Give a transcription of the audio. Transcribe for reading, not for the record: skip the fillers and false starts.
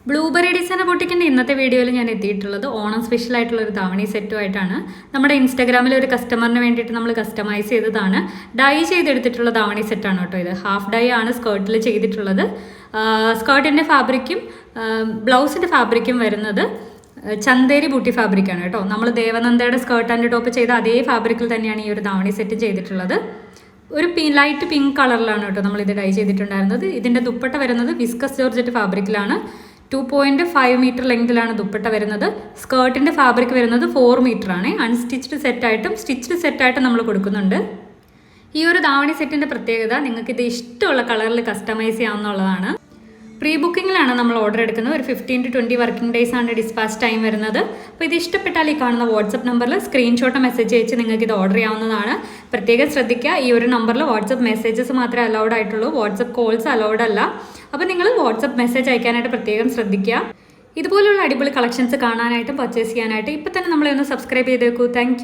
Blueberry designer ബൊട്ടിക്കിൻ്റെ ഇന്നത്തെ വീഡിയോയിൽ ഞാൻ എത്തിയിട്ടുള്ളത് ഓണം സ്പെഷ്യൽ ആയിട്ടുള്ള ഒരു ധാവണി സെറ്റുമായിട്ടാണ്. നമ്മുടെ ഇൻസ്റ്റാഗ്രാമിൽ ഒരു കസ്റ്റമറിന് വേണ്ടിയിട്ട് നമ്മൾ കസ്റ്റമൈസ് ചെയ്തതാണ്. ഡൈ ചെയ്തെടുത്തിട്ടുള്ള ധാവണി സെറ്റാണ് കേട്ടോ ഇത്. ഹാഫ് ഡൈ ആണ് സ്കേർട്ടിൽ ചെയ്തിട്ടുള്ളത്. സ്കേർട്ടിൻ്റെ ഫാബ്രിക്കും ബ്ലൗസിൻ്റെ ഫാബ്രിക്കും വരുന്നത് ചന്തേരി ബൂട്ടി ഫാബ്രിക്കാണ് കേട്ടോ. നമ്മൾ ദേവനന്ദയുടെ സ്കേർട്ട് ആൻഡ് ടോപ്പ് ചെയ്ത അതേ ഫാബ്രിക്കിൽ തന്നെയാണ് ഈ ഒരു ധാവണി സെറ്റ് ചെയ്തിട്ടുള്ളത്. ഒരു ലൈറ്റ് പിങ്ക് കളറിലാണ് കേട്ടോ നമ്മളിത് ഡൈ ചെയ്തിട്ടുണ്ടായിരുന്നത്. ഇതിൻ്റെ ദുപ്പട്ട വരുന്നത് വിസ്കസ് ജോർജറ്റ് ഫാബ്രിക്കിലാണ്. 2.5 മീറ്റർ ലെങ്തിലാണ് ദുപ്പട്ട വരുന്നത്. സ്കേർട്ടിൻ്റെ ഫാബ്രിക് വരുന്നത് 4 മീറ്റർ ആണ്. അൺസ്റ്റിച്ച്ഡ് സെറ്റായിട്ടും സ്റ്റിച്ച്ഡ് സെറ്റായിട്ടും നമ്മൾ കൊടുക്കുന്നുണ്ട്. ഈ ഒരു ധാവണി സെറ്റിൻ്റെ പ്രത്യേകത നിങ്ങൾക്കിത് ഇഷ്ടമുള്ള കളറിൽ കസ്റ്റമൈസ് ചെയ്യാവുന്നതാണ്. പ്രീ ബുക്കിങ്ങിലാണ് നമ്മൾ ഓർഡർ എടുക്കുന്നത്. ഒരു 15 to 20 വർക്കിംഗ് ഡേയ്സ് ആണ് ഡിസ്പാച്ച് ടൈം വരുന്നത്. അപ്പോൾ ഇത് ഇഷ്ടപ്പെട്ടാൽ ഈ കാണുന്ന വാട്സപ്പ് നമ്പറിൽ സ്ക്രീൻഷോട്ട് മെസ്സേജ് അയച്ച് നിങ്ങൾക്ക് ഇത് ഓർഡർ ചെയ്യാവുന്നതാണ്. പ്രത്യേകം ശ്രദ്ധിക്കുക, ഈ ഒരു നമ്പറിൽ വാട്സപ്പ് മെസ്സേജസ് മാത്രമേ അലൗഡ് ആയിട്ടുള്ളൂ, വാട്സപ്പ് കോൾസ് അലൗഡ് അല്ല. അപ്പോൾ നിങ്ങൾ വാട്സപ്പ് മെസ്സേജ് അയക്കാനായിട്ട് പ്രത്യേകം ശ്രദ്ധിക്കുക. ഇതുപോലുള്ള അടിപൊളി കളക്ഷൻസ് കാണാനായിട്ടും പർച്ചേസ് ചെയ്യാനായിട്ട് ഇപ്പോൾ തന്നെ നമ്മളെ ഒന്ന് സബ്സ്ക്രൈബ് ചെയ്ത് വെക്കൂ. താങ്ക്